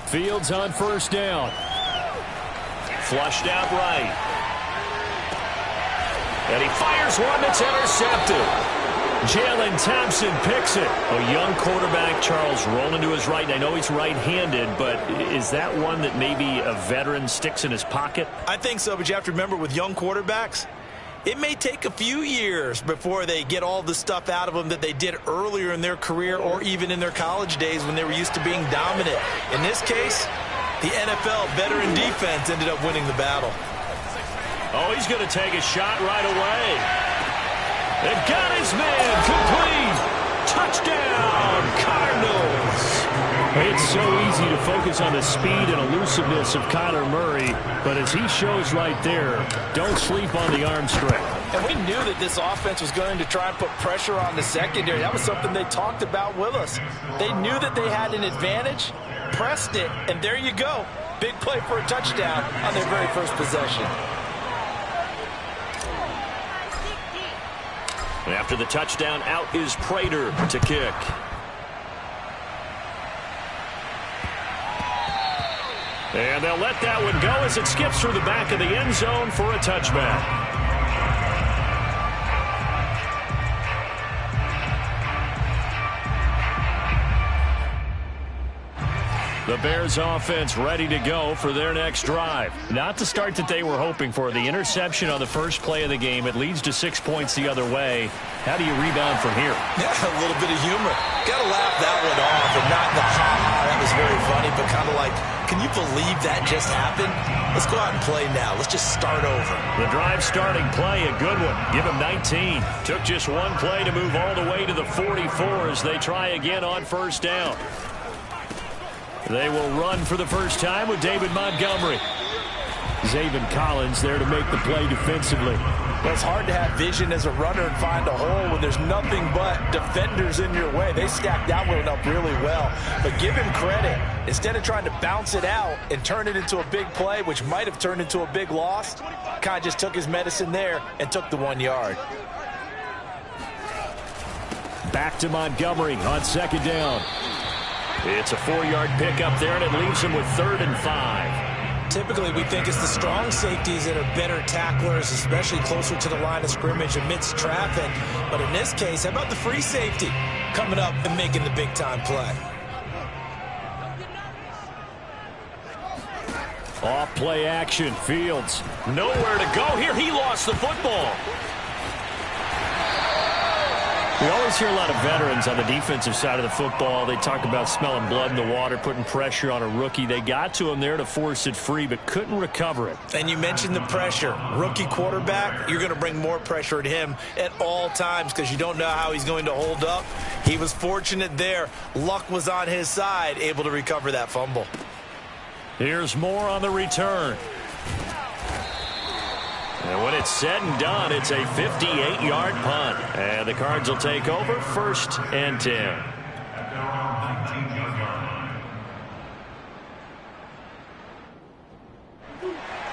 Fields on first down. Flushed out right. And he fires one that's intercepted. Jalen Thompson picks it. A young quarterback, Charles, rolling to his right. And I know he's right-handed, but is that one that maybe a veteran sticks in his pocket? I think so, but you have to remember with young quarterbacks, it may take a few years before they get all the stuff out of them that they did earlier in their career or even in their college days when they were used to being dominant. In this case, the NFL veteran defense ended up winning the battle. Oh, he's going to take a shot right away. They got his man complete. Touchdown, Cardinals. It's so easy to focus on the speed and elusiveness of Kyler Murray, but as he shows right there, don't sleep on the arm strength. And we knew that this offense was going to try and put pressure on the secondary. That was something they talked about with us. They knew that they had an advantage, pressed it, and there you go. Big play for a touchdown on their very first possession. After the touchdown, out is Prater to kick. And they'll let that one go as it skips through the back of the end zone for a touchback. The Bears offense ready to go for their next drive. Not the start that they were hoping for. The interception on the first play of the game. It leads to 6 points the other way. How do you rebound from here? Yeah, a little bit of humor. Got to laugh that one off and not the ha-ha. That was very funny, but kind of like, can you believe that just happened? Let's go out and play now. Let's just start over. The drive starting play, a good one. Give him 19. Took just one play to move all the way to the 44 as they try again on first down. They will run for the first time with David Montgomery. Zaven Collins there to make the play defensively. Well, it's hard to have vision as a runner and find a hole when there's nothing but defenders in your way. They stacked that one up really well. But give him credit. Instead of trying to bounce it out and turn it into a big play, which might have turned into a big loss, kind of just took his medicine there and took the 1 yard. Back to Montgomery on second down. It's a 4-yard pickup there, and it leaves him with 3rd and 5. Typically, we think it's the strong safeties that are better tacklers, especially closer to the line of scrimmage amidst traffic. But in this case, how about the free safety coming up and making the big-time play? Off play action. Fields nowhere to go here. He lost the football. We always hear a lot of veterans on the defensive side of the football. They talk about smelling blood in the water, putting pressure on a rookie. They got to him there to force it free, but couldn't recover it. And you mentioned the pressure. Rookie quarterback, you're going to bring more pressure at him at all times because you don't know how he's going to hold up. He was fortunate there. Luck was on his side, able to recover that fumble. Here's more on the return. And when it's said and done, it's a 58-yard punt. And the Cards will take over 1st and 10.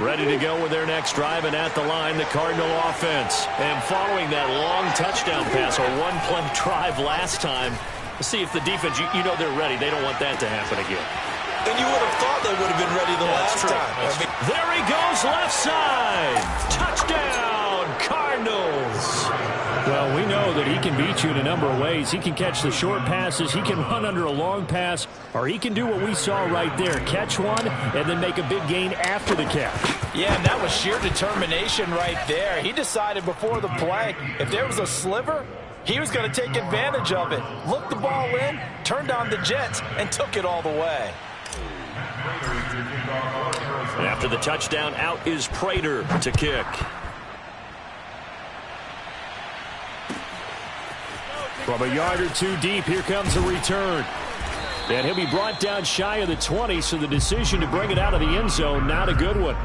Ready to go with their next drive, and at the line, the Cardinal offense. And following that long touchdown pass, a one-play drive last time, let's see if the defense, you know they're ready. They don't want that to happen again. And you would have thought they would have been ready the last time. There he goes, left side. Touchdown, Cardinals. Well, we know that he can beat you in a number of ways. He can catch the short passes. He can run under a long pass. Or he can do what we saw right there. Catch one and then make a big gain after the catch. Yeah, and that was sheer determination right there. He decided before the play, if there was a sliver, he was going to take advantage of it. Looked the ball in, turned on the jets, and took it all the way. After the touchdown, out is Prater to kick. From a yard or two deep, here comes a return. And he'll be brought down shy of the 20, so the decision to bring it out of the end zone, not a good one.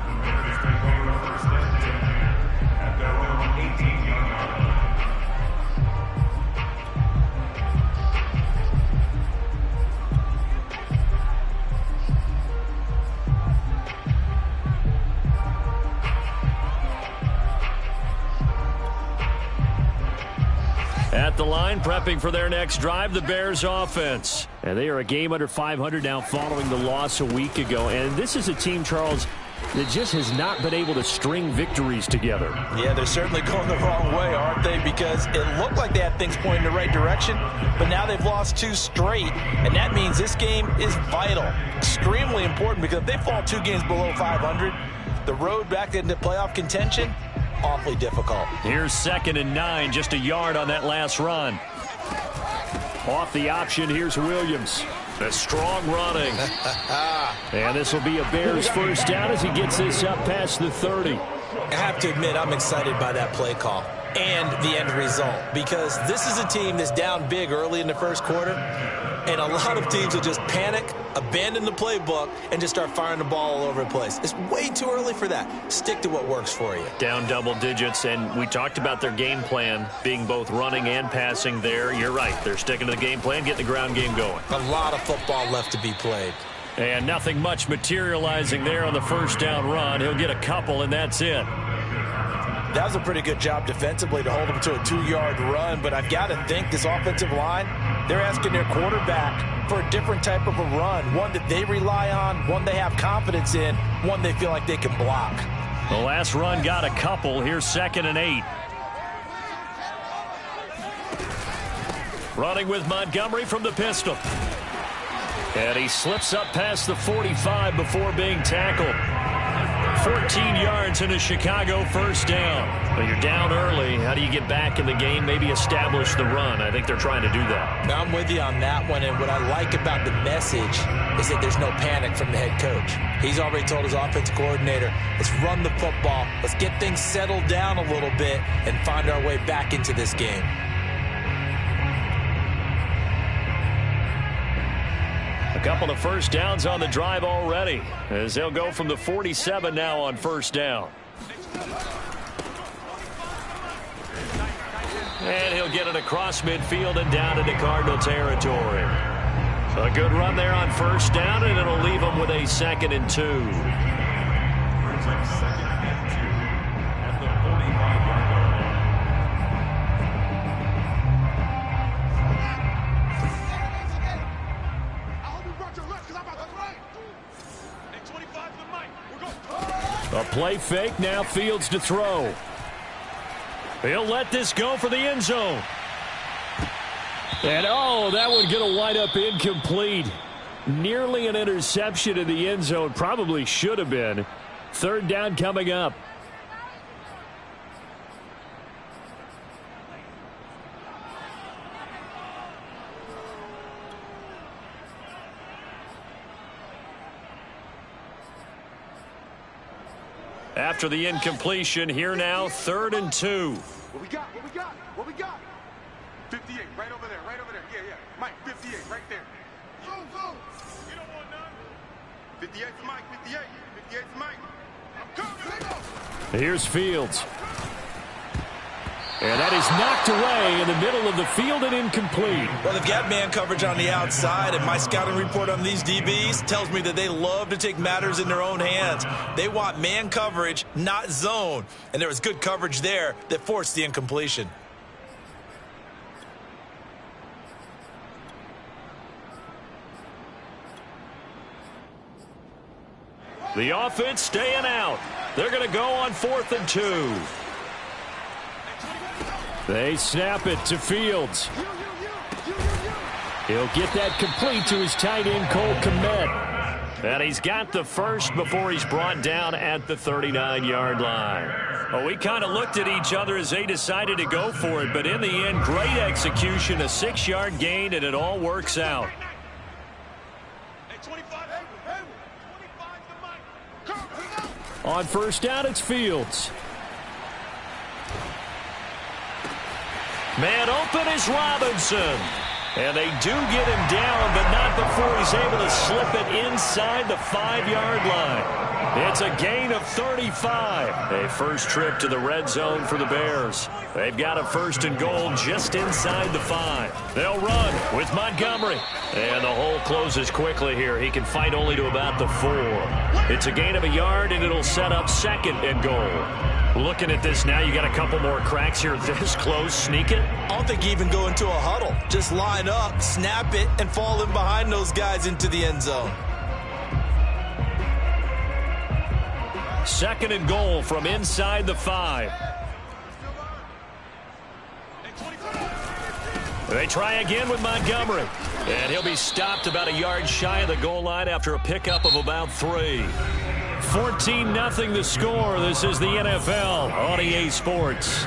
At the line, prepping for their next drive, the Bears offense. And they are a game under 500 now following the loss a week ago. And this is a team, Charles, that just has not been able to string victories together. Yeah, they're certainly going the wrong way, aren't they? Because it looked like they had things pointing in the right direction, but now they've lost 2 straight, and that means this game is vital, extremely important, because if they fall 2 games below 500, the road back into playoff contention, awfully difficult. Here's 2nd and 9, just a yard on that last run. Off the option, here's Williams. A strong running. And this will be a Bears first down as he gets this up past the 30. I have to admit, I'm excited by that play call and the end result, because this is a team that's down big early in the first quarter, and a lot of teams will just panic, abandon the playbook, and just start firing the ball all over the place. It's way too early for that. Stick to what works for you. Down double digits, and we talked about their game plan being both running and passing there. You're right. They're sticking to the game plan, getting the ground game going. A lot of football left to be played. And nothing much materializing there on the first down run. He'll get a couple, and that's it. That was a pretty good job defensively to hold them to a 2-yard run, but I've got to think this offensive line, they're asking their quarterback for a different type of a run, one that they rely on, one they have confidence in, one they feel like they can block. The last run got a couple. Here's 2nd and 8. Running with Montgomery from the pistol. And he slips up past the 45 before being tackled. 14 yards and a Chicago first down. But you're down early. How do you get back in the game? Maybe establish the run. I think they're trying to do that. Now, I'm with you on that one, and what I like about the message is that there's no panic from the head coach. He's already told his offensive coordinator, let's run the football, let's get things settled down a little bit and find our way back into this game. A couple of first downs on the drive already, as they'll go from the 47 now on first down. And he'll get it across midfield and down into Cardinal territory. A good run there on first down, and it'll leave him with a 2nd and 2. A play fake, now Fields to throw. He'll let this go for the end zone. And oh, that one going to wind up incomplete. Nearly an interception in the end zone. Probably should have been. 3rd down coming up. After the incompletion, here now, 3rd and 2. What we got? What we got? What we got? 58, right over there, right over there. Yeah, yeah. Mike, 58, right there. Zoom, zoom. You don't want none. 58 for Mike, 58. 58 for Mike. I'm coming. Here's Fields. And that is knocked away in the middle of the field and incomplete. Well, they've got man coverage on the outside, and my scouting report on these DBs tells me that they love to take matters in their own hands. They want man coverage, not zone. And there was good coverage there that forced the incompletion. The offense staying out. They're going to go on 4th and 2. They snap it to Fields. He'll get that complete to his tight end, Cole Kmet. And he's got the first before he's brought down at the 39-yard line. Well, we kind of looked at each other as they decided to go for it, but in the end, great execution, a 6-yard gain, and it all works out. On first down, it's Fields. Man open is Robinson. And they do get him down, but not before he's able to slip it inside the 5-yard line. It's a gain of 35. A first trip to the red zone for the Bears. They've got a 1st and goal just inside the 5. They'll run with Montgomery. And the hole closes quickly here. He can fight only to about the 4. It's a gain of a yard, and it'll set up 2nd and goal. Looking at this now, you got a couple more cracks here. This close, sneak it. I don't think you even go into a huddle. Just line up, snap it, and fall in behind those guys into the end zone. 2nd and goal from inside the 5. They try again with Montgomery. And he'll be stopped about a yard shy of the goal line after a pickup of about 3. 14-0 the score. This is the NFL on EA Sports.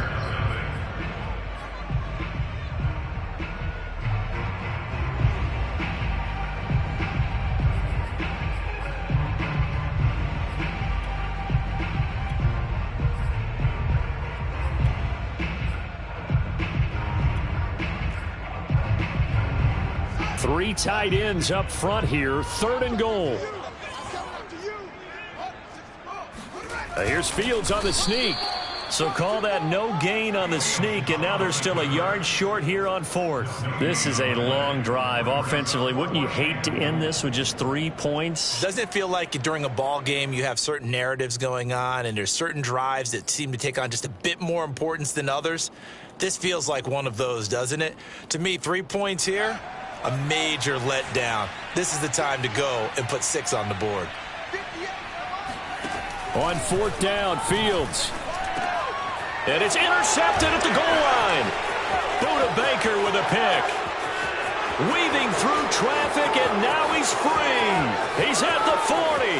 Three tight ends up front here. 3rd and goal. Here's Fields on the sneak. So call that no gain on the sneak, and now they're still a yard short here on 4th. This is a long drive offensively. Wouldn't you hate to end this with just 3 points? Doesn't it feel like during a ball game you have certain narratives going on and there's certain drives that seem to take on just a bit more importance than others? This feels like one of those, doesn't it? To me, 3 points here, a major letdown. This is the time to go and put 6 on the board. On 4th down, Fields. And it's intercepted at the goal line. Buda Baker with a pick. Weaving through traffic, and now he's free. He's at the 40.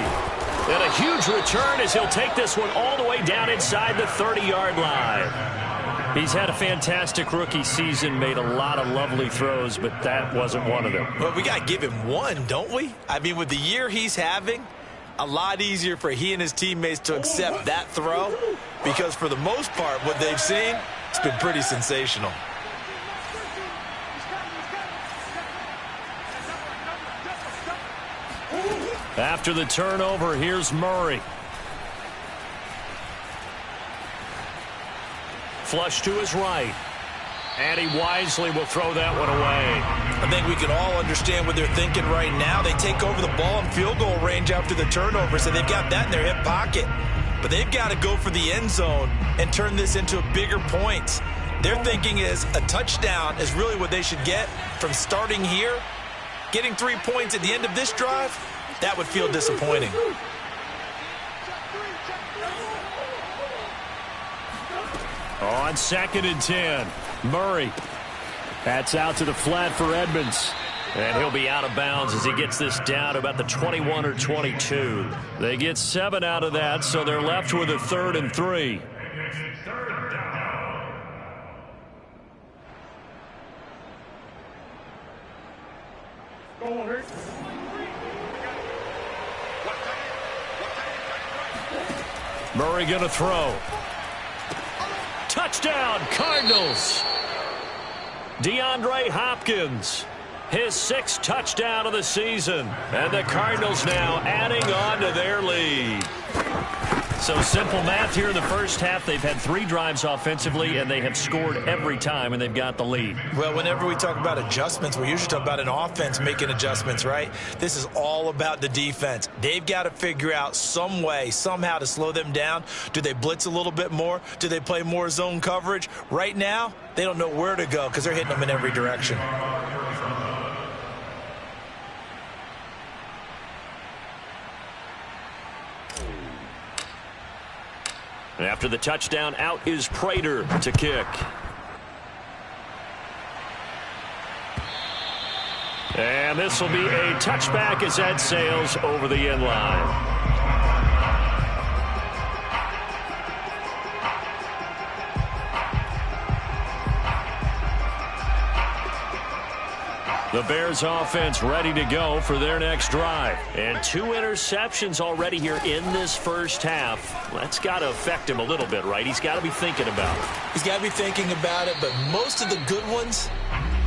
And a huge return as he'll take this one all the way down inside the 30-yard line. He's had a fantastic rookie season, made a lot of lovely throws, but that wasn't one of them. Well, we got to give him one, don't we? I mean, with the year he's having, a lot easier for he and his teammates to accept that throw because for the most part, what they've seen, it's been pretty sensational. After the turnover, here's Murray. Flush to his right. And he wisely will throw that one away. I think we can all understand what they're thinking right now. They take over the ball in field goal range after the turnover, so they've got that in their hip pocket. But they've got to go for the end zone and turn this into a bigger point. Their thinking is a touchdown is really what they should get from starting here. Getting 3 points at the end of this drive, that would feel disappointing. On 2nd and 10, Murray. That's out to the flat for Edmonds. And he'll be out of bounds as he gets this down to about the 21 or 22. They get 7 out of that, so they're left with a 3rd and 3. Murray gonna throw. Touchdown, Cardinals. DeAndre Hopkins, his 6th touchdown of the season. And the Cardinals now adding on to their lead. So simple math here in the first half. They've had 3 drives offensively, and they have scored every time, and they've got the lead. Well, whenever we talk about adjustments, we usually talk about an offense making adjustments, right? This is all about the defense. They've got to figure out some way, somehow to slow them down. Do they blitz a little bit more? Do they play more zone coverage? Right now, they don't know where to go because they're hitting them in every direction. After the touchdown, out is Prater to kick. And this will be a touchback as that sails over the end line. The Bears offense ready to go for their next drive. And 2 interceptions already here in this first half. That's got to affect him a little bit, right? He's got to be thinking about it. He's got to be thinking about it, but most of the good ones,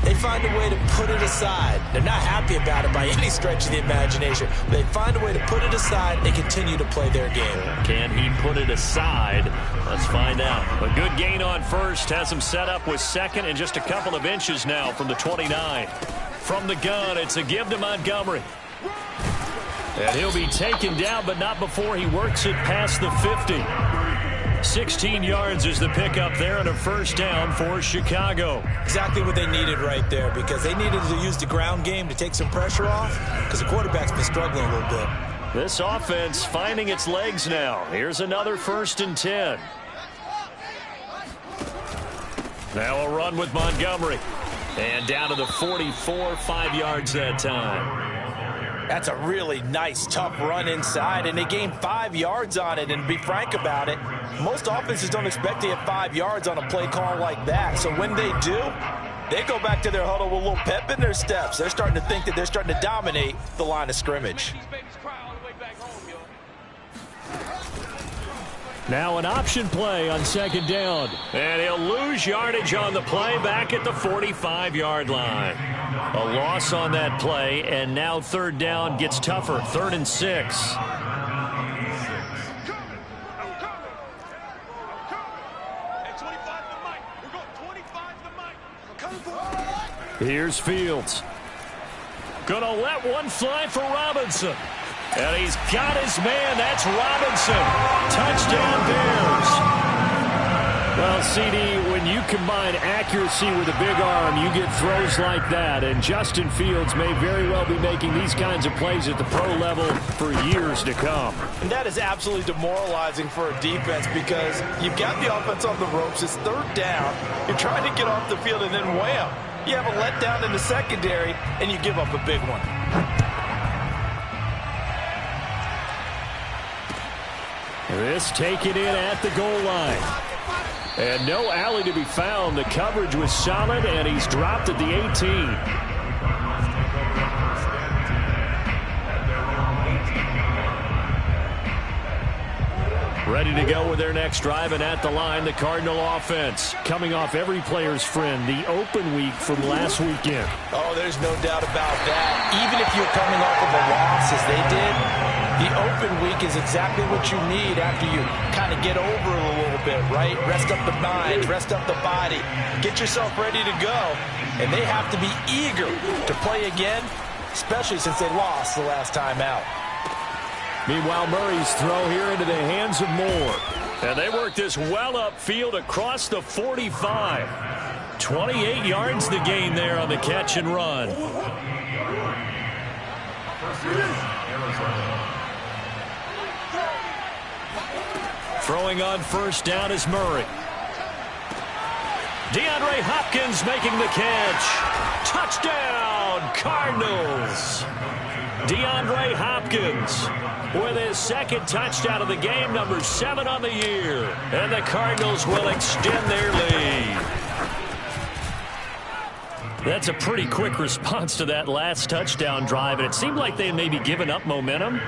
they find a way to put it aside. They're not happy about it by any stretch of the imagination. They find a way to put it aside and continue to play their game. Can he put it aside? Let's find out. A good gain on first has him set up with 2nd and just a couple of inches now from the 29. From the gun, it's a give to Montgomery. And he'll be taken down, but not before he works it past the 50. 16 yards is the pickup there and a first down for Chicago. Exactly what they needed right there, because they needed to use the ground game to take some pressure off, because the quarterback's been struggling a little bit. This offense finding its legs now. Here's another 1st and 10. Now a run with Montgomery. And down to the 44, 5 yards that time. That's a really nice, tough run inside, and they gained 5 yards on it. And to be frank about it, most offenses don't expect to get 5 yards on a play call like that. So when they do, they go back to their huddle with a little pep in their steps. They're starting to think that they're starting to dominate the line of scrimmage. Now an option play on 2nd down. And he'll lose yardage on the play back at the 45-yard line. A loss on that play, and now 3rd down gets tougher. 3rd and 6. Here's Fields. Gonna let one fly for Robinson. And he's got his man. That's Robinson. Touchdown Bears. Well, CD, when you combine accuracy with a big arm, you get throws like that. And Justin Fields may very well be making these kinds of plays at the pro level for years to come. And that is absolutely demoralizing for a defense, because you've got the offense on the ropes. It's 3rd down. You're trying to get off the field, and then wham, you have a letdown in the secondary, and you give up a big one. This taken in at the goal line. And no alley to be found. The coverage was solid, and he's dropped at the 18. Ready to go with their next drive, and at the line, the Cardinal offense. Coming off every player's friend, the open week from last weekend. Oh, there's no doubt about that. Even if you're coming off of a loss as they did, the open week is exactly what you need after you kind of get over it a little bit, right? Rest up the mind, rest up the body, get yourself ready to go. And they have to be eager to play again, especially since they lost the last time out. Meanwhile, Murray's throw here into the hands of Moore. And they work this well upfield across the 45. 28 yards the gain there on the catch and run. Throwing on 1st down is Murray. DeAndre Hopkins making the catch. Touchdown, Cardinals. DeAndre Hopkins with his 2nd touchdown of the game, number 7 on the year. And the Cardinals will extend their lead. That's a pretty quick response to that last touchdown drive, and it seemed like they had maybe given up momentum.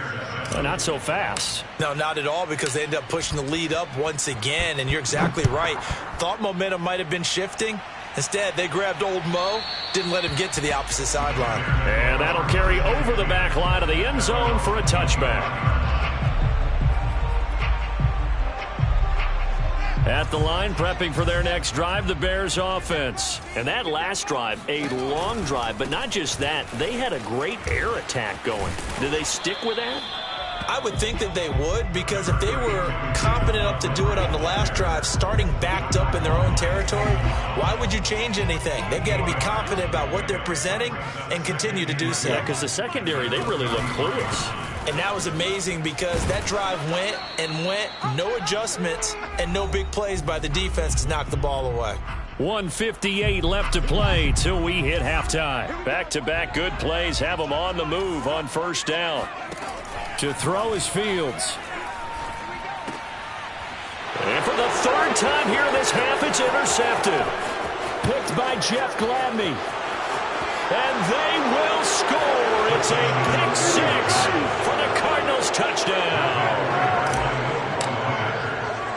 Not so fast. No, not at all, because they ended up pushing the lead up once again, and you're exactly right. Thought momentum might have been shifting. Instead, they grabbed old Mo, didn't let him get to the opposite sideline. And that'll carry over the back line of the end zone for a touchback. At the line, prepping for their next drive, the Bears offense. And that last drive, a long drive, but not just that. They had a great air attack going. Do they stick with that? I would think that they would, because if they were confident enough to do it on the last drive, starting backed up in their own territory, why would you change anything? They've got to be confident about what they're presenting and continue to do so. Yeah, because the secondary, they really look clueless. And that was amazing, because that drive went and went, no adjustments, and no big plays by the defense to knock the ball away. 1:58 left to play till we hit halftime. Back-to-back good plays have them on the move on 1st down. To throw is Fields. And for the 3rd time here in this half, it's intercepted. Picked by Jeff Gladney. And they will score. It's a pick 6 for the Cardinals touchdown.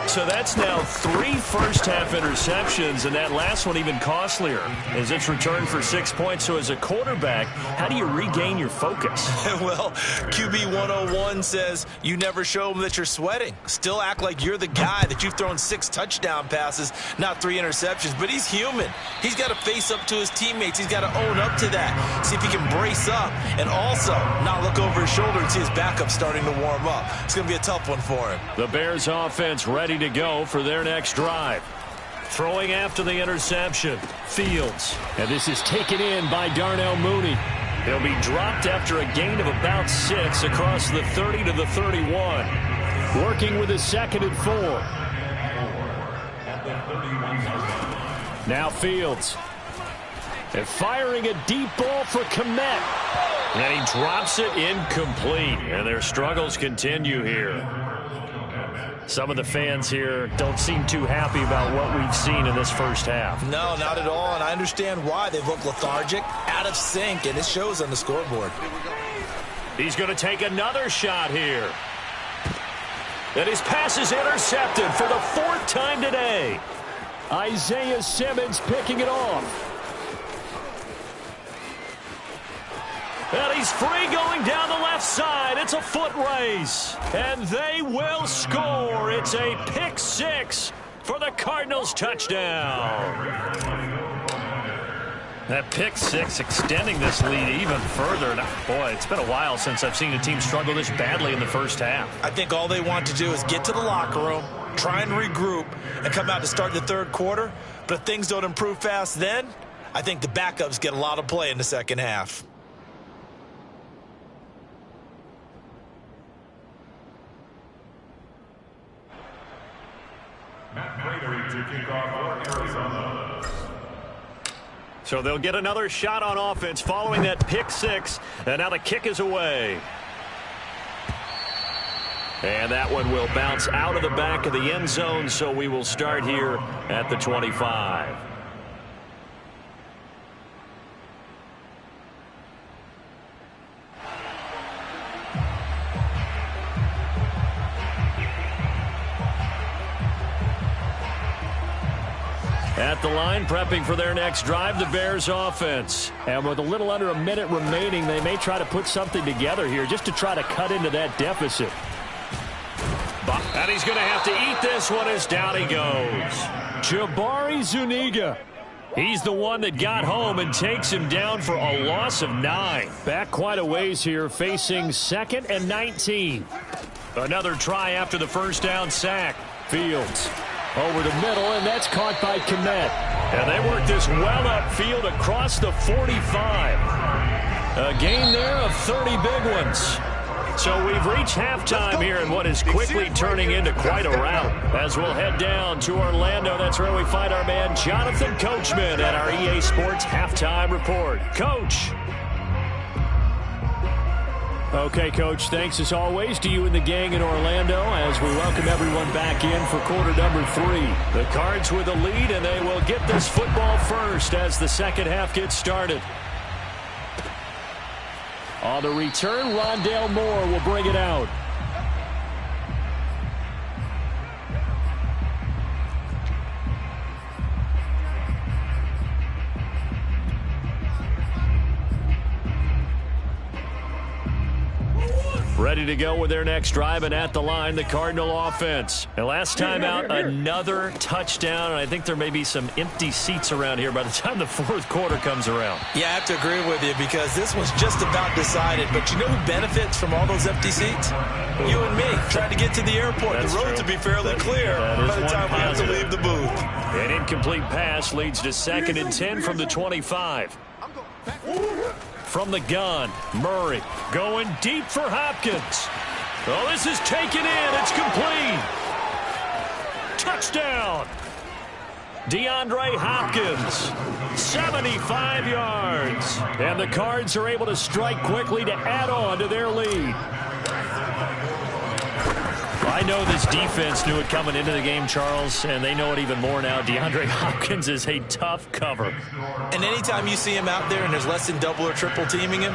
So that's now 3 first-half interceptions, and that last one even costlier as it's returned for 6 points. So as a quarterback, how do you regain your focus? Well, QB 101 says you never show them that you're sweating. Still act like you're the guy, that you've thrown 6 touchdown passes, not 3 interceptions. But he's human. He's got to face up to his teammates. He's got to own up to that. See if he can brace up and also not look over his shoulder and see his backup starting to warm up. It's going to be a tough one for him. The Bears offense ready to go for their next drive. Throwing after the interception, Fields. And this is taken in by Darnell Mooney. He'll be dropped after a gain of about 6 across the 30 to the 31. Working with his 2nd and 4. Now Fields. And firing a deep ball for Kmet. And he drops it incomplete. And their struggles continue here. Some of the fans here don't seem too happy about what we've seen in this first half. No, not at all, and I understand why. They look lethargic, out of sync, and it shows on the scoreboard. He's going to take another shot here. And his pass is intercepted for the 4th time today. Isaiah Simmons picking it off. And he's free going down the left side. It's a foot race. And they will score. It's a pick 6 for the Cardinals touchdown. That pick 6 extending this lead even further. Boy, it's been a while since I've seen a team struggle this badly in the first half. I think all they want to do is get to the locker room, try and regroup, and come out to start the 3rd quarter. But if things don't improve fast then, I think the backups get a lot of play in the 2nd half. So they'll get another shot on offense following that pick 6. And now the kick is away. And that one will bounce out of the back of the end zone. So we will start here at the 25. At the line, prepping for their next drive, the Bears offense. And with a little under a minute remaining, they may try to put something together here just to try to cut into that deficit. And he's going to have to eat this one as down he goes. Jabari Zuniga. He's the one that got home and takes him down for a loss of 9. Back quite a ways here, facing 2nd and 19. Another try after the first down sack. Fields. Over the middle, and that's caught by Kmet. And they work this well upfield across the 45. A gain there of 30 big ones. So we've reached halftime here in what is quickly turning into quite a rout. As we'll head down to Orlando, that's where we find our man Jonathan Coachman at our EA Sports Halftime Report. Coach. Okay, Coach, thanks as always to you and the gang in Orlando as we welcome everyone back in for quarter number 3. The Cards with a lead, and they will get this football first as the 2nd half gets started. On the return, Rondale Moore will bring it out. Ready to go with their next drive, and at the line, the Cardinal offense. And last time out, another touchdown, and I think there may be some empty seats around here by the time the 4th quarter comes around. Yeah, I have to agree with you because this one's just about decided. But you know who benefits from all those empty seats? You and me, trying to get to the airport. That's the roads will be fairly clear by the time we have to leave the booth. An incomplete pass leads to 2nd and 10 from the 25. From the gun, Murray going deep for Hopkins. Oh, this is taken in. It's complete. Touchdown. DeAndre Hopkins, 75 yards. And the Cards are able to strike quickly to add on to their lead. I know this defense knew it coming into the game, Charles, and they know it even more now. DeAndre Hopkins is a tough cover. And anytime you see him out there and there's less than double or triple teaming him,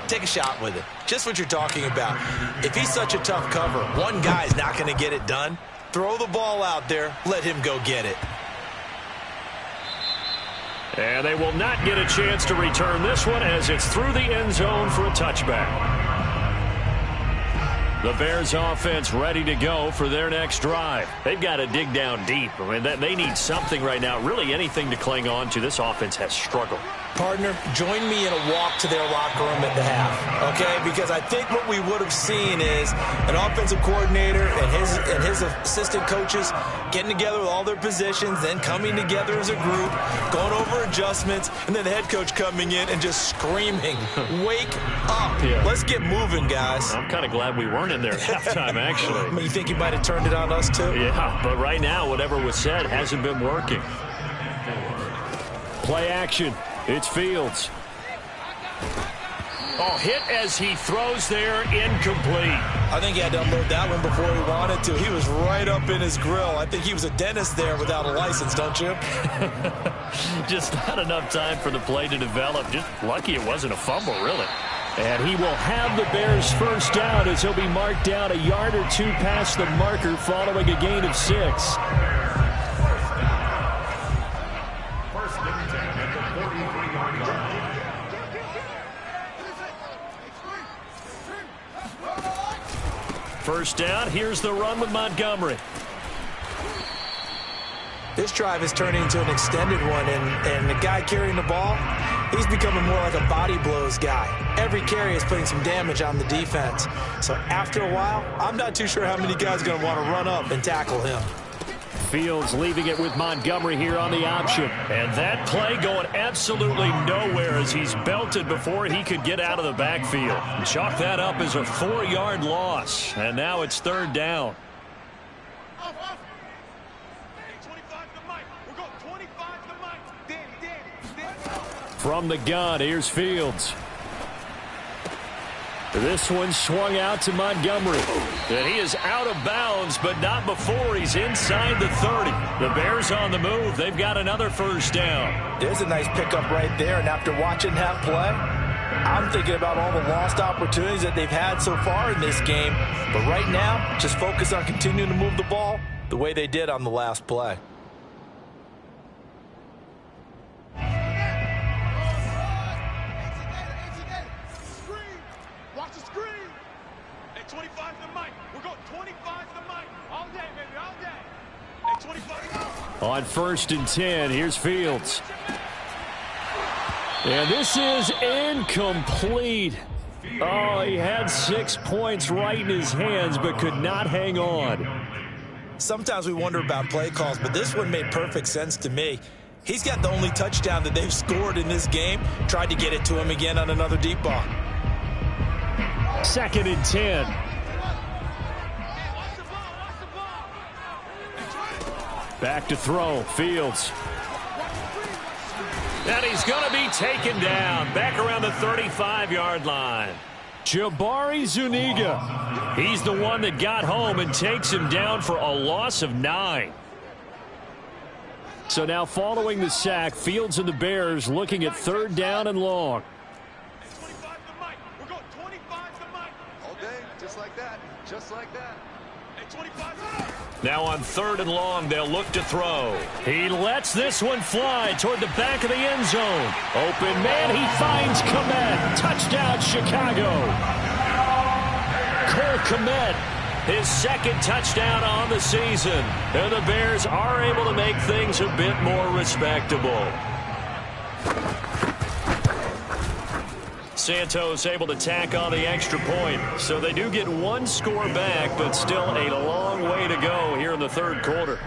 take a shot with it. Just what you're talking about. If he's such a tough cover, one guy's not going to get it done. Throw the ball out there. Let him go get it. And they will not get a chance to return this one as it's through the end zone for a touchback. The Bears offense ready to go for their next drive. They've got to dig down deep. I mean, they need something right now, really anything to cling on to. This offense has struggled. Partner, join me in a walk to their locker room at the half, okay? Because I think what we would have seen is an offensive coordinator and his assistant coaches getting together with all their positions, then coming together as a group, going over adjustments, and then the head coach coming in and just screaming, "Wake up. Yeah. Let's get moving, guys." I'm kind of glad we weren't in there at halftime, actually. I mean, you think he might have turned it on us, too? Yeah, but right now, whatever was said hasn't been working. Play action. It's Fields. Oh, hit as he throws there, incomplete. I think he had to unload that one before he wanted to. He was right up in his grill. I think he was a dentist there without a license, don't you? Just not enough time for the play to develop. Just lucky it wasn't a fumble, really. And he will have the Bears first down as he'll be marked down a yard or two past the marker following a gain of 6. First down, here's the run with Montgomery. This drive is turning into an extended one, and the guy carrying the ball, he's becoming more like a body blows guy. Every carry is putting some damage on the defense. So after a while, I'm not too sure how many guys are going to want to run up and tackle him. Fields leaving it with Montgomery here on the option. And that play going absolutely nowhere as he's belted before he could get out of the backfield. Chalk that up as a 4-yard loss. And now it's third down. From the gun, here's Fields. This one swung out to Montgomery. And he is out of bounds, but not before he's inside the 30. The Bears on the move. They've got another first down. There's a nice pickup right there, and after watching that play, I'm thinking about all the lost opportunities that they've had so far in this game. But right now, just focus on continuing to move the ball the way they did on the last play. On 1st and 10, here's Fields. And this is incomplete. Oh, he had 6 points right in his hands, but could not hang on. Sometimes we wonder about play calls, but this one made perfect sense to me. He's got the only touchdown that they've scored in this game. Tried to get it to him again on another deep ball. 2nd and 10. Back to throw, Fields. And he's going to be taken down back around the 35-yard line. Jabari Zuniga. He's the one that got home and takes him down for a loss of 9. So now following the sack, Fields and the Bears looking at 3rd down and long. We're going 25 to Mike. All day, just like that. Just like that. And 25 to Mike. Now on 3rd and long, they'll look to throw. He lets this one fly toward the back of the end zone. Open man, he finds Kmet. Touchdown, Chicago. Cole Kmet, his 2nd touchdown on the season. And the Bears are able to make things a bit more respectable. Santos able to tack on the extra point. So they do get 1 score back, but still a long way to go here in the 3rd quarter.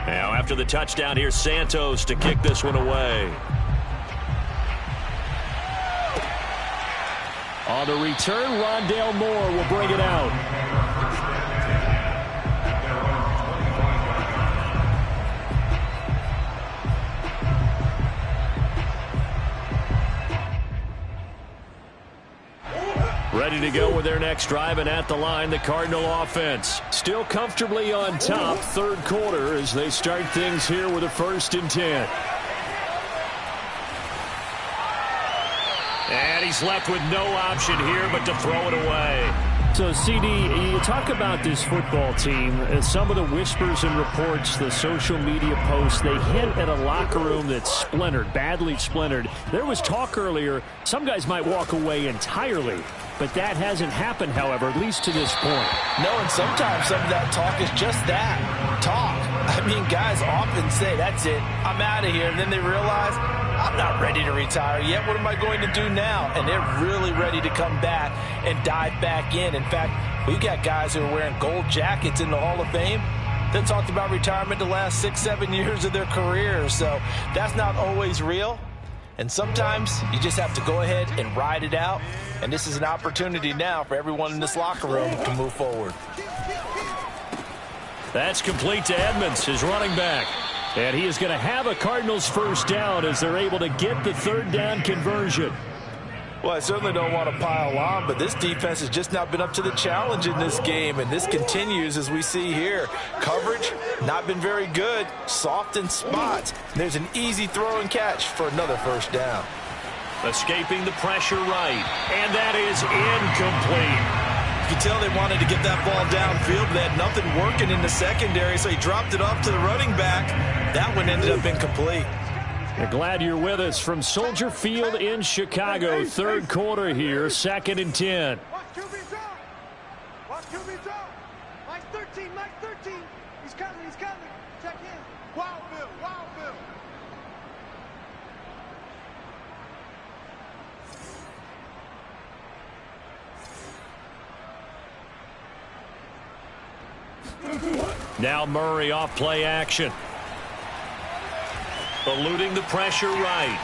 Now after the touchdown, here's Santos to kick this one away. On the return, Rondale Moore will bring it out. Ready to go with their next drive, and at the line, the Cardinal offense. Still comfortably on top, 3rd quarter, as they start things here with a 1st and 10. And he's left with no option here but to throw it away. So, CD, you talk about this football team, some of the whispers and reports, the social media posts, they hint at a locker room that's splintered, badly splintered. There was talk earlier, some guys might walk away entirely, but that hasn't happened, however, at least to this point. No, and sometimes some of that talk is just that, talk. I mean, guys often say, that's it, I'm out of here, and then they realize, I'm not ready to retire yet. What am I going to do now? And they're really ready to come back and dive back in. In fact, we've got guys who are wearing gold jackets in the Hall of Fame that talked about retirement the last 6-7 years of their careers. So that's not always real. And sometimes you just have to go ahead and ride it out. And this is an opportunity now for everyone in this locker room to move forward. That's complete to Edmonds, his running back. And he is going to have a Cardinals first down as they're able to get the third down conversion. Well, I certainly don't want to pile on, but this defense has just not been up to the challenge in this game, and this continues as we see here. Coverage, not been very good, soft in spots. There's an easy throw and catch for another first down. Escaping the pressure right, and that is incomplete. You can tell they wanted to get that ball downfield, but they had nothing working in the secondary, so he dropped it off to the running back. That one ended up incomplete. We're glad you're with us from Soldier Field in Chicago. Third quarter here, 2nd and 10. Watch QB zone. Watch QB zone. Mike 13, Mike 13. He's coming, he's coming. Check in. Wild Bill, Wild Bill. Now Murray off play action. Eluding the pressure right.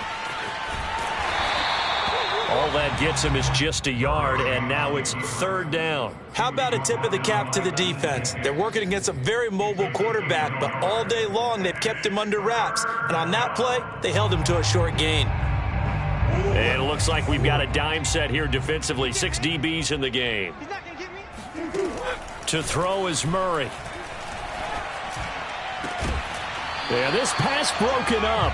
All that gets him is just a yard, and now it's third down. How about a tip of the cap to the defense? They're working against a very mobile quarterback, but all day long they've kept him under wraps. And on that play, they held him to a short gain. And it looks like we've got a dime set here defensively. 6 DBs in the game. He's not going to get me. To throw is Murray. And this pass broken up.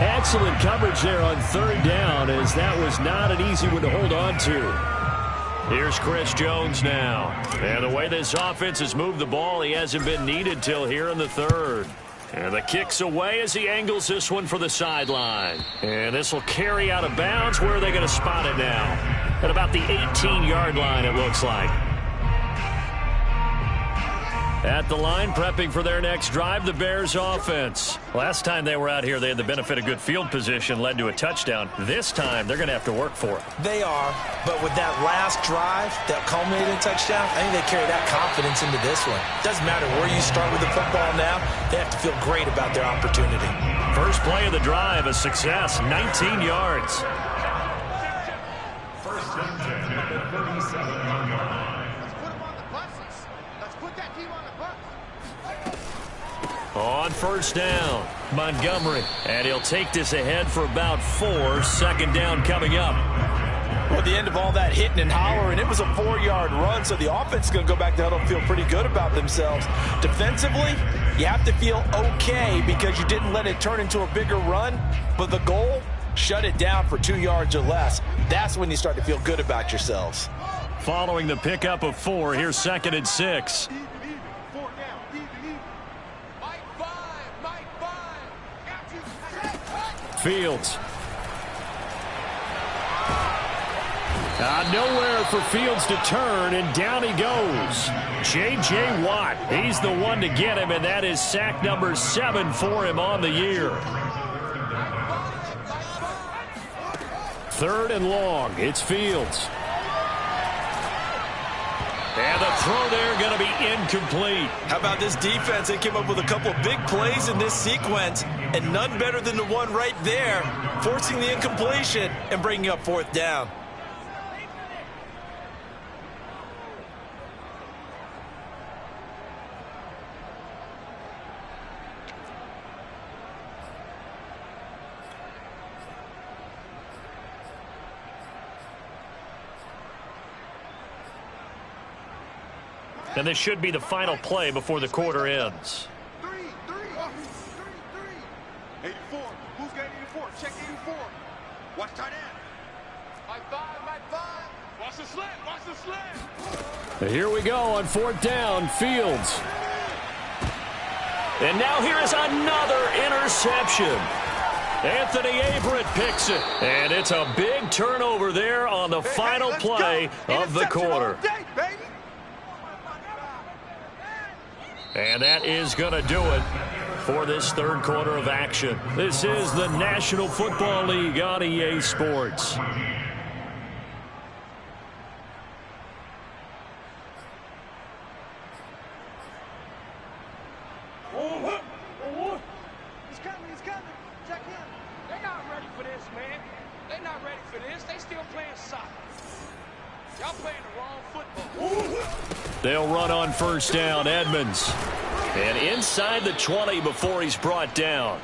Excellent coverage there on third down, as that was not an easy one to hold on to. Here's Chris Jones now. And the way this offense has moved the ball, he hasn't been needed till here in the third. And the kick's away as he angles this one for the sideline. And this will carry out of bounds. Where are they going to spot it now? At about the 18-yard line, it looks like. At the line, prepping for their next drive, the Bears offense. Last time they were out here, they had the benefit of good field position, led to a touchdown. This time, they're going to have to work for it. They are, but with that last drive that culminated in a touchdown, I think they carry that confidence into this one. Doesn't matter where you start with the football now, they have to feel great about their opportunity. First play of the drive, a success, 19 yards. First and 10 at the 37-yard line. Let's put him on the buses. Let's put that team on the bus. On first down, Montgomery. And he'll take this ahead for about 4. Second down coming up. Well, at the end of all that hitting and hollering, it was a 4-yard run, so the offense is going to go back to huddle and feel pretty good about themselves. Defensively, you have to feel okay because you didn't let it turn into a bigger run, but the goal, shut it down for 2 yards or less. That's when you start to feel good about yourselves. Following the pickup of 4, here's 2nd and 6. Even. 4 down. Even. Mike 5. Mike 5. Got you. Fields. Nowhere for Fields to turn, and down he goes. J.J. Watt, he's the one to get him, and that is sack number 7 for him on the year. 3rd and long, it's Fields. And the throw there going to be incomplete. How about this defense? They came up with a couple of big plays in this sequence, and none better than the one right there, forcing the incompletion and bringing up 4th down. And this should be the final play before the quarter ends. 3. 84. Who's got 84? Check 84. Watch tight end. Mike 5. Mike 5. Watch the slant. Watch the slant. Here we go on 4th down, Fields. And now here is another interception. Anthony Averett picks it. And it's a big turnover there on the final play of the quarter. And that is going to do it for this third quarter of action. This is the National Football League on EA Sports. He's coming. Check him. They're not ready for this, man. They're not ready for this. They still playing soccer. Y'all playing the wrong football. They'll run on first down. Edmonds. And inside the 20 before he's brought down.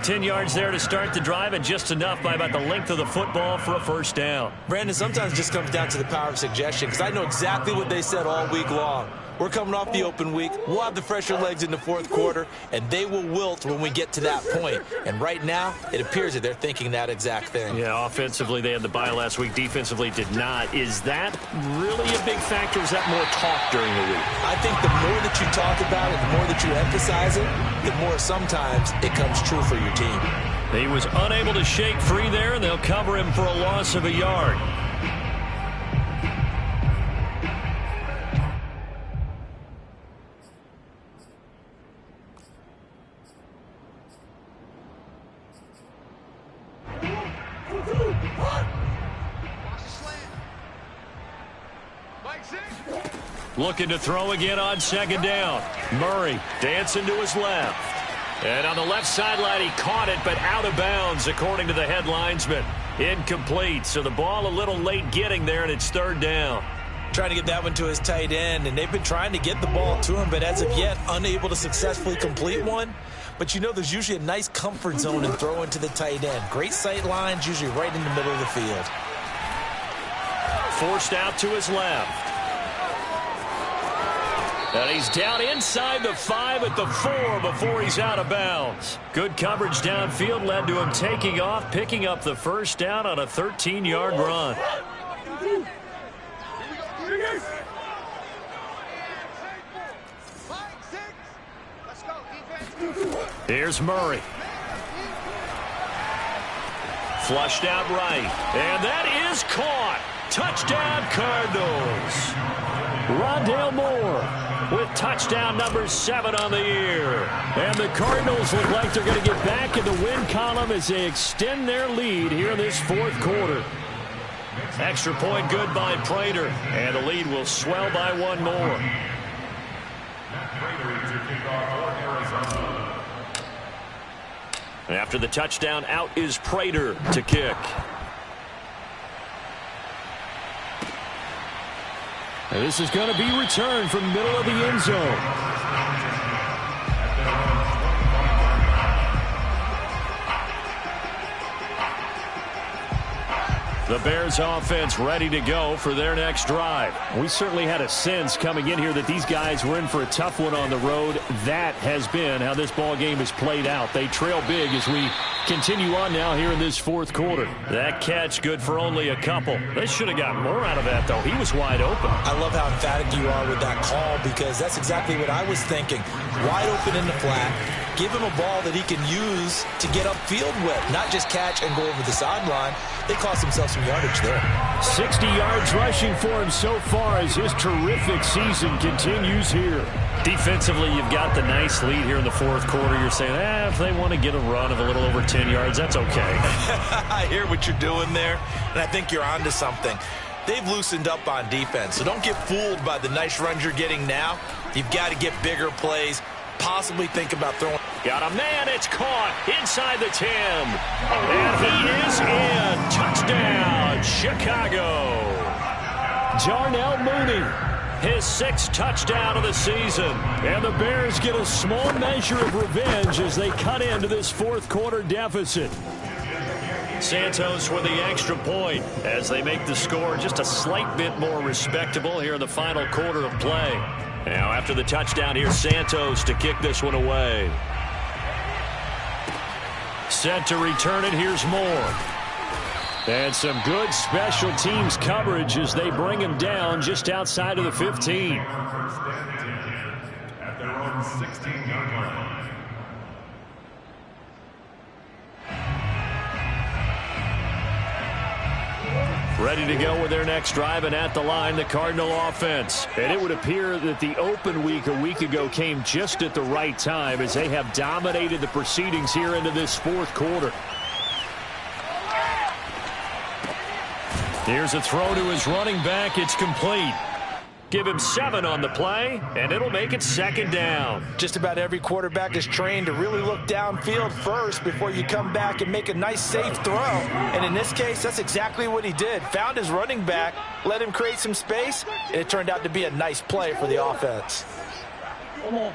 10 yards there to start the drive, and just enough by about the length of the football for a first down. Brandon, sometimes it just comes down to the power of suggestion, because I know exactly what they said all week long. We're coming off the open week. We'll have the fresher legs in the fourth quarter, and they will wilt when we get to that point. And right now, it appears that they're thinking that exact thing. Yeah, offensively, they had the bye last week. Defensively, did not. Is that really a big factor? Is that more talk during the week? I think the more that you talk about it, the more that you emphasize it, the more sometimes it comes true for your team. He was unable to shake free there, and they'll cover him for a loss of a yard. Looking to throw again on second down. Murray dancing to his left. And on the left sideline, he caught it, but out of bounds, according to the head linesman. Incomplete, so the ball a little late getting there, and it's third down. Trying to get that one to his tight end, and they've been trying to get the ball to him, but as of yet, unable to successfully complete one. But you know there's usually a nice comfort zone in throwing to the tight end. Great sight lines, usually right in the middle of the field. Forced out to his left. And he's down inside the 5 at the 4 before he's out of bounds. Good coverage downfield led to him taking off, picking up the first down on a 13-yard run. Here's Murray. Flushed out right. And that is caught. Touchdown, Cardinals. Rondale Moore with touchdown number 7 on the year. And the Cardinals look like they're going to get back in the win column as they extend their lead here in this fourth quarter. Extra point good by Prater. And the lead will swell by one more. After the touchdown, out is Prater to kick. And this is going to be returned from the middle of the end zone. The Bears offense ready to go for their next drive. We certainly had a sense coming in here that these guys were in for a tough one on the road. That has been how this ball game has played out. They trail big as we continue on now here in this fourth quarter. That catch good for only a couple. They should have got more out of that, though. He was wide open. I love how emphatic you are with that call, because that's exactly what I was thinking. Wide open in the flat. Give him a ball that he can use to get upfield with, not just catch and go over the sideline. They cost themselves some yardage there. 60 yards rushing for him so far as his terrific season continues here. Defensively, you've got the nice lead here in the fourth quarter. You're saying, if they want to get a run of a little over 10 yards, that's okay. I hear what you're doing there, and I think you're onto something. They've loosened up on defense, so don't get fooled by the nice runs you're getting now. You've got to get bigger plays. Possibly think about throwing. Got a man, it's caught inside the 10. And he is in. Touchdown, Chicago. Darnell Mooney, his 6th touchdown of the season. And the Bears get a small measure of revenge as they cut into this fourth quarter deficit. Santos with the extra point as they make the score just a slight bit more respectable here in the final quarter of play. Now after the touchdown, here's Santos to kick this one away. Set to return it, here's Moore. And some good special teams coverage as they bring him down just outside of the 15. At their own 16-yard line. Ready to go with their next drive, and at the line, the Cardinal offense. And it would appear that the open week a week ago came just at the right time as they have dominated the proceedings here into this fourth quarter. Here's a throw to his running back. It's complete. Give him 7 on the play, and it'll make it second down. Just about every quarterback is trained to really look downfield first before you come back and make a nice, safe throw. And in this case, that's exactly what he did. Found his running back, let him create some space, and it turned out to be a nice play for the offense. Come on.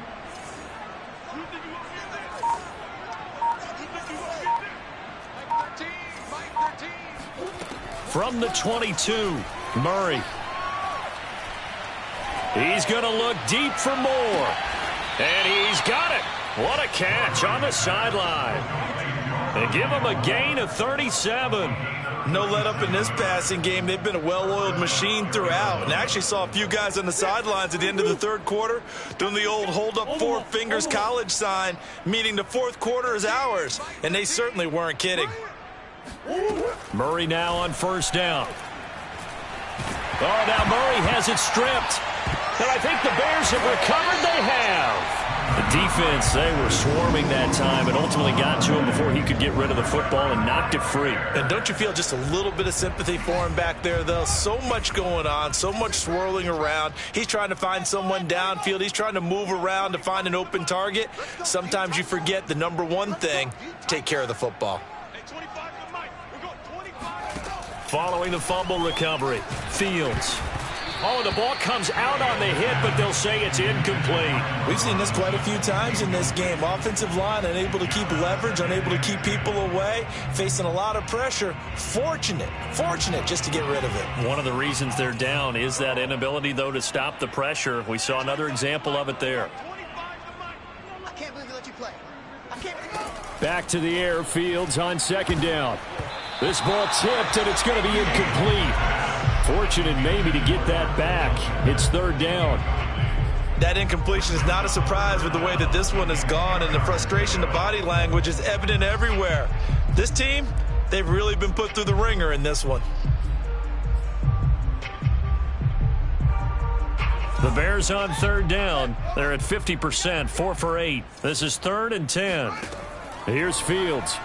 From the 22, Murray. He's going to look deep for more. And he's got it. What a catch on the sideline. They give him a gain of 37. No let up in this passing game. They've been a well-oiled machine throughout. And I actually saw a few guys on the sidelines at the end of the third quarter doing the old hold up 4 fingers college sign, meaning the fourth quarter is ours. And they certainly weren't kidding. Murray now on first down. Oh, now Murray has it stripped. And I think the Bears have recovered. They have. The defense, they were swarming that time and ultimately got to him before he could get rid of the football and knocked it free. And don't you feel just a little bit of sympathy for him back there, though? So much going on, so much swirling around. He's trying to find someone downfield. He's trying to move around to find an open target. Sometimes you forget the number one thing, take care of the football. Following the fumble recovery, Fields. Oh, the ball comes out on the hit, but they'll say it's incomplete. We've seen this quite a few times in this game. Offensive line unable to keep leverage, unable to keep people away, facing a lot of pressure. Fortunate just to get rid of it. One of the reasons they're down is that inability, though, to stop the pressure. We saw another example of it there. I can't believe you let you play. Back to the air, Fields on second down. This ball tipped, and it's going to be incomplete. Fortunate maybe to get that back. It's third down. That incompletion is not a surprise with the way that this one has gone, and the frustration, the body language is evident everywhere. This team, they've really been put through the ringer in this one. The Bears on third down. They're at 50%, 4 for 8. This is 3rd and 10. Here's Fields.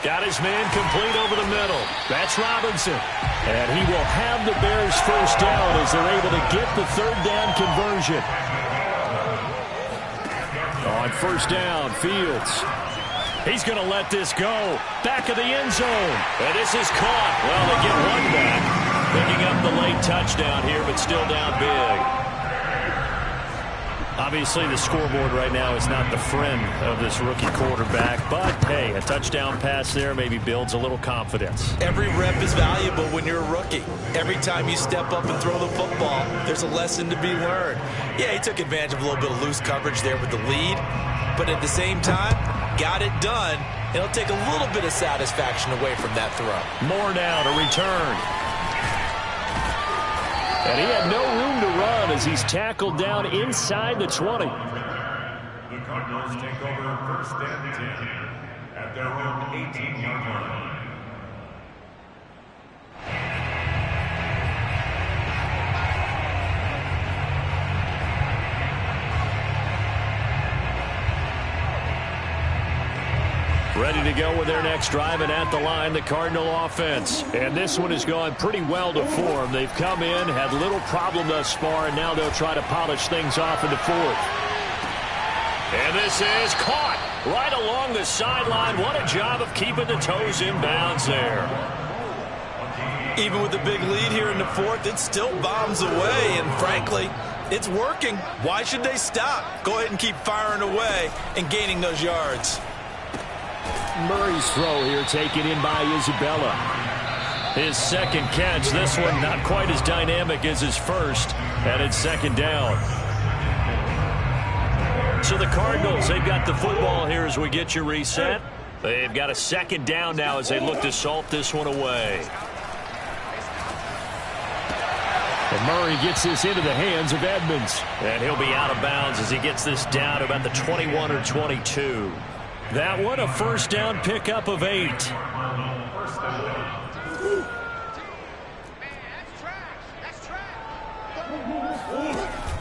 Got his man complete over the middle. That's Robinson. And he will have the Bears first down as they're able to get the third down conversion. On first down, Fields. He's going to let this go. Back of the end zone. And this is caught. Well, they get one back. Picking up the late touchdown here, but still down big. Obviously, the scoreboard right now is not the friend of this rookie quarterback. But, hey, a touchdown pass there maybe builds a little confidence. Every rep is valuable when you're a rookie. Every time you step up and throw the football, there's a lesson to be learned. Yeah, he took advantage of a little bit of loose coverage there with the lead. But at the same time, got it done. It'll take a little bit of satisfaction away from that throw. More now to return. And he had no room to run as he's tackled down inside the 20. The Cardinals take over 1st and 10 at their own 18-yard line. Ready to go with their next drive, and at the line, the Cardinal offense. And this one has gone pretty well to form. They've come in, had little problem thus far, and now they'll try to polish things off in the fourth. And this is caught right along the sideline. What a job of keeping the toes in bounds there. Even with the big lead here in the fourth, it still bombs away, and frankly, it's working. Why should they stop? Go ahead and keep firing away and gaining those yards. Murray's throw here taken in by Isabella. His second catch, this one not quite as dynamic as his first, and it's second down. So the Cardinals, they've got the football here as we get you reset. They've got a second down now as they look to salt this one away. And Murray gets this into the hands of Edmonds. And he'll be out of bounds as he gets this down to about the 21 or 22. That one, a first down pickup of 8.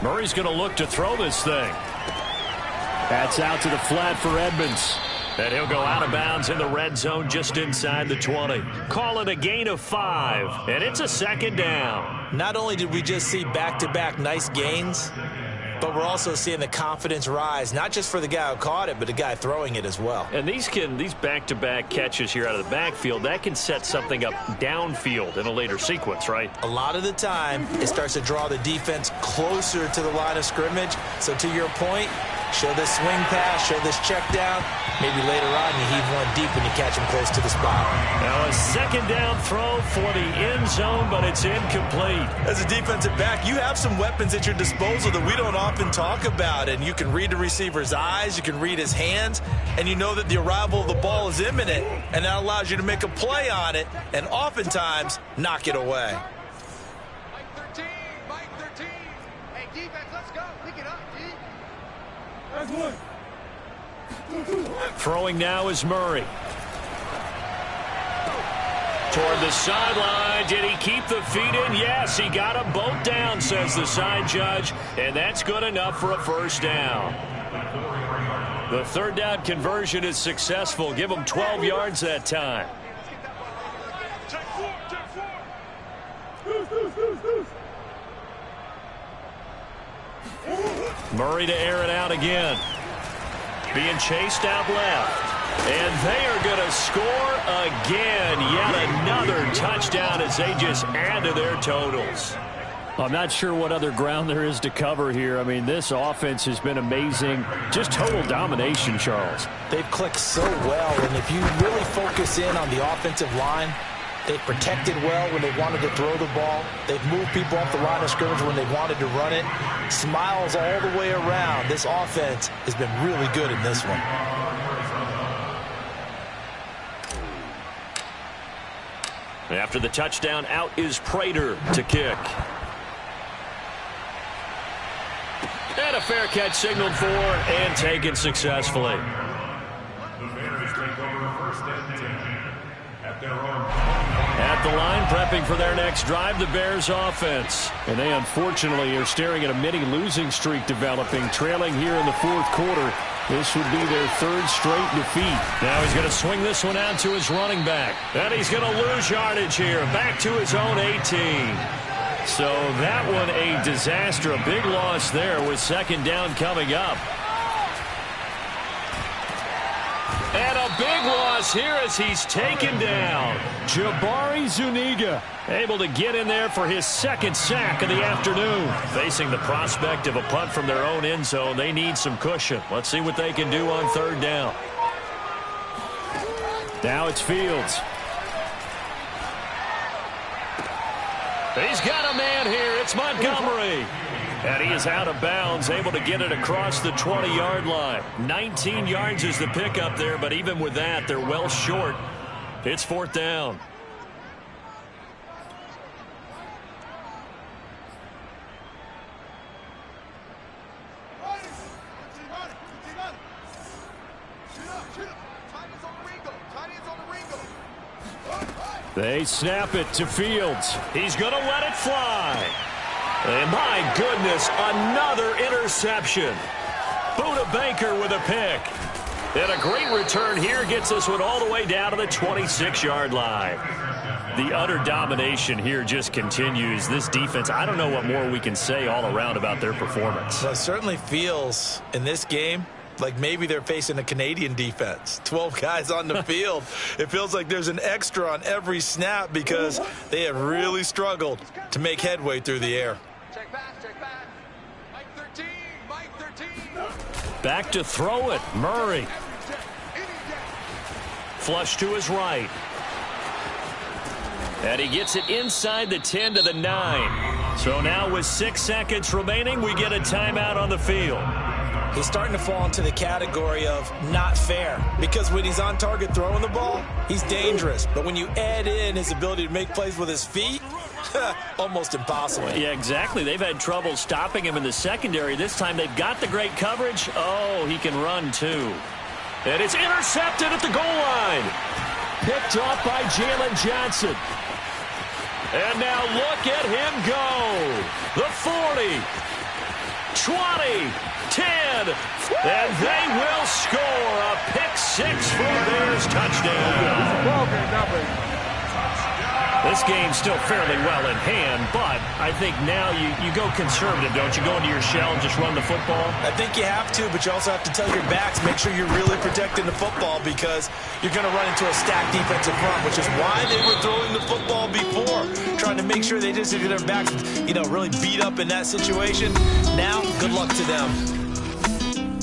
Murray's going to look to throw this thing. That's out to the flat for Edmonds. And he'll go out of bounds in the red zone just inside the 20. Call it a gain of 5, and it's a second down. Not only did we just see back-to-back nice gains, but we're also seeing the confidence rise, not just for the guy who caught it, but the guy throwing it as well. And these back-to-back catches here out of the backfield, that can set something up downfield in a later sequence, right? A lot of the time, it starts to draw the defense closer to the line of scrimmage. So to your point, show this swing pass, show this check down. Maybe later on you heave one deep when you catch him close to the spot. Now a second down throw for the end zone, but it's incomplete. As a defensive back, you have some weapons at your disposal that we don't often talk about. And you can read the receiver's eyes, you can read his hands, and you know that the arrival of the ball is imminent. And that allows you to make a play on it and oftentimes knock it away. Mike 13, Mike 13. Hey, defense, let's go. Pick it up, D. That's one. Throwing now is Murray. Toward the sideline. Did he keep the feet in? Yes, he got them both down, says the side judge. And that's good enough for a first down. The third down conversion is successful. Give them 12 yards that time. Murray to air it out again. Being chased out left. And they are going to score again. Yet another touchdown as they just add to their totals. I'm not sure what other ground there is to cover here. I mean, this offense has been amazing. Just total domination, Charles. They've clicked so well, and if you really focus in on the offensive line, they've protected well when they wanted to throw the ball. They've moved people off the line of scrimmage when they wanted to run it. Smiles all the way around. This offense has been really good in this one. After the touchdown, out is Prater to kick. And a fair catch signaled for and taken successfully. The Bears take over first and 10 at their own. At the line, prepping for their next drive, the Bears offense. And they unfortunately are staring at a mini-losing streak developing, trailing here in the fourth quarter. This would be their third straight defeat. Now he's going to swing this one out to his running back. And he's going to lose yardage here, back to his own 18. So that one a disaster, a big loss there with second down coming up. And a big loss here as he's taken down. Jabari Zuniga able to get in there for his second sack of the afternoon. Facing the prospect of a punt from their own end zone, they need some cushion. Let's see what they can do on third down. Now it's Fields. He's got a man here. It's Montgomery. And he is out of bounds, able to get it across the 20-yard line. 19 yards is the pickup there, but even with that, they're well short. It's fourth down. They snap it to Fields. He's going to let it fly. And my goodness, another interception. Buda Baker with a pick. And a great return here gets this one all the way down to the 26-yard line. The utter domination here just continues. This defense, I don't know what more we can say all around about their performance. Well, it certainly feels in this game like maybe they're facing a Canadian defense. 12 guys on the field. It feels like there's an extra on every snap because they have really struggled to make headway through the air. Check back, check back. Mike 13, Mike 13. Back to throw it, Murray. Flush to his right. And he gets it inside the 10 to the 9. So now with 6 seconds remaining, we get a timeout on the field. He's starting to fall into the category of not fair because when he's on target throwing the ball, he's dangerous. But when you add in his ability to make plays with his feet, almost impossible. Yeah, exactly. They've had trouble stopping him in the secondary. This time they've got the great coverage. Oh, he can run too. And it's intercepted at the goal line. Picked off by Jalen Johnson. And now look at him go. The 40, 20, 10, and they will score a pick-6 for Bears touchdown. This game's still fairly well in hand, but I think now you go conservative, don't you? Go into your shell and just run the football? I think you have to, but you also have to tell your backs, make sure you're really protecting the football because you're going to run into a stacked defensive front, which is why they were throwing the football before, trying to make sure they just get their backs, really beat up in that situation. Now, good luck to them.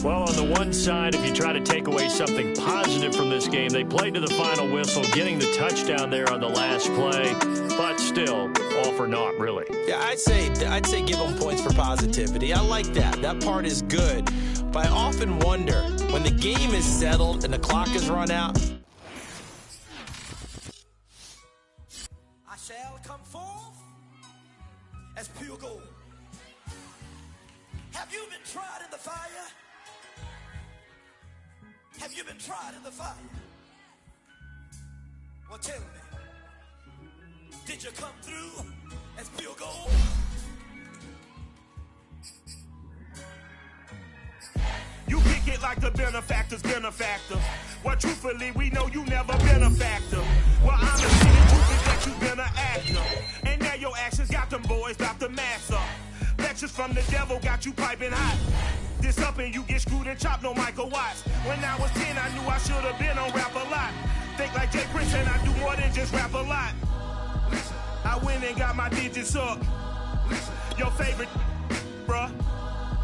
Well, on the one side, if you try to take away something positive from this game, they played to the final whistle, getting the touchdown there on the last play, but still, all for naught, really. Yeah, I'd say give them points for positivity. I like that. That part is good. But I often wonder, when the game is settled and the clock is run out, I shall come forth as pure gold. Have you been tried in the fire? Have you been tried in the fire? Well, tell me, did you come through as pure gold? You kick it like the benefactor's benefactor. Well, truthfully, we know you never been a factor. Well, honestly, the truth is that you've been an actor. And now your actions got them boys about to mass up. Lectures from the devil got you piping hot. This up and you get screwed and chopped, no Michael Watts. When I was 10, I knew I should have been on rap a lot. Think like Jay Prince and I do more than just rap a lot. Listen, I went and got my digits up. Listen, your favorite, bruh.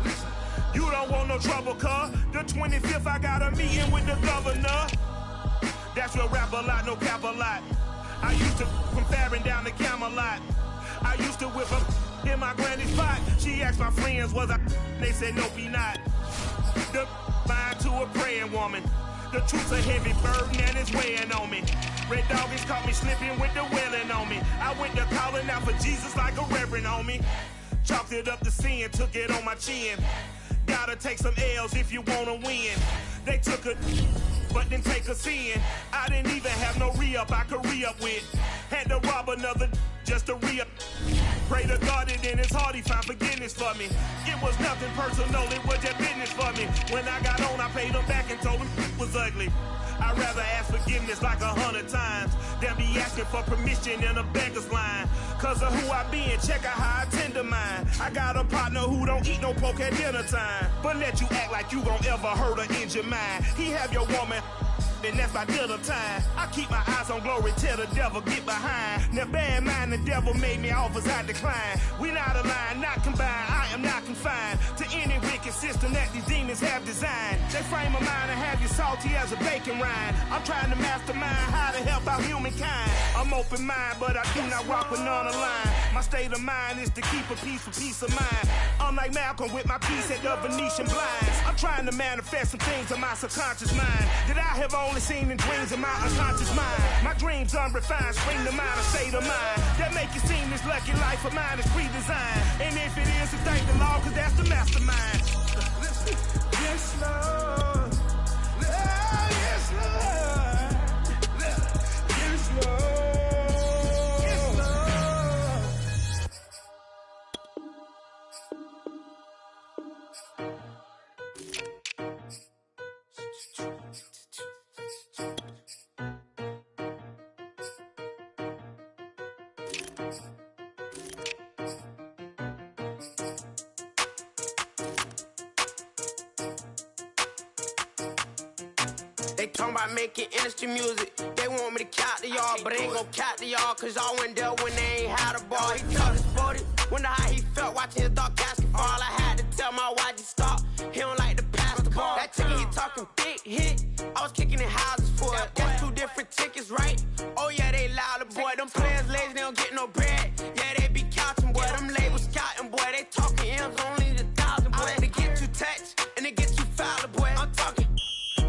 Listen, you don't want no trouble, cuz. The 25th, I got a meeting with the governor. That's your rap a lot, no cap a lot. I used to from Farron down to Camelot. I used to whip up in my granny's spot. She asked my friends, was I? They said, nope, he not. The line to a praying woman. The truth's a heavy burden and it's weighing on me. Red Doggies caught me slipping with the wailing on me. I went to calling out for Jesus like a reverend on me. Chalked it up to sin, took it on my chin. Gotta take some L's if you wanna win. They took a but didn't take us in. I didn't even have no re-up I could re-up with. Had to rob another just to re-up. Pray to God and in his heart he found forgiveness for me. It was nothing personal, it was just business for me. When I got on, I paid him back and told him it was ugly. I'd rather ask forgiveness like 100 times than be asking for permission in a beggar's line. Cause of who I be and check out how I tend to mine. I got a partner who don't eat no pork at dinner time, but let you act like you gon' ever hurt or injure mine. He have your woman, and that's my dinner time. I keep my eyes on glory till the devil get behind. Now bad mind, the devil made me offers I decline. We not aligned, not combined, I am not confined to any wicked system that these demons have designed. They frame a mind and have you salty as a bacon rind. I'm trying to mastermind how to help out humankind. I'm open mind, but I do not walk with none aligned. My state of mind is to keep a peace for peace of mind. I'm like Malcolm with my piece at the Venetian blinds. I'm trying to manifest some things in my subconscious mind that I have only seen in dreams in my unconscious mind. My dreams unrefined, spring to mind, a state of mind that make it seem this lucky life of mine is pre-designed. And if it is, then thank the Lord, cause that's the mastermind. Yes, Lord. Yes, Lord. Yes, Lord. They talking about making industry music. They want me to count to y'all, but I ain't gon' count to y'all, cause y'all went there when they ain't had a ball. He talking sporty, wonder how he felt watching his dog basketball. I had to tell my wife to stop, he don't like to pass the ball. That chicken, he talking big hit, I was kicking in houses for it. That's two different tickets, right? Oh yeah, they louder, boy. Them players lazy, they don't get no bread. Yeah, they be couching, boy. Them labels scouting, boy. They talking M's, only the 1,000, boy. They get too touched, and they get too foul, boy. I'm talking,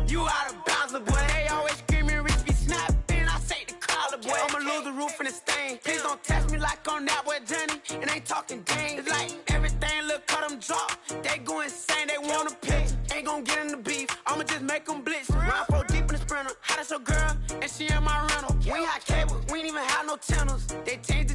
you out of bounds, boy. They always screaming, Rich be snapping. I say the collar, boy. I'ma lose the roof in the stain. Please don't test me like on that boy Johnny. And ain't talking game. It's like everything look cut them drop. They go insane, they want a pitch. Ain't gon' get in the beef. I'ma just make them blitz. Run 4 deep in the sprinter. How that's your girl? And she in my rental. We ain't had cable, we ain't even have no channels. They changed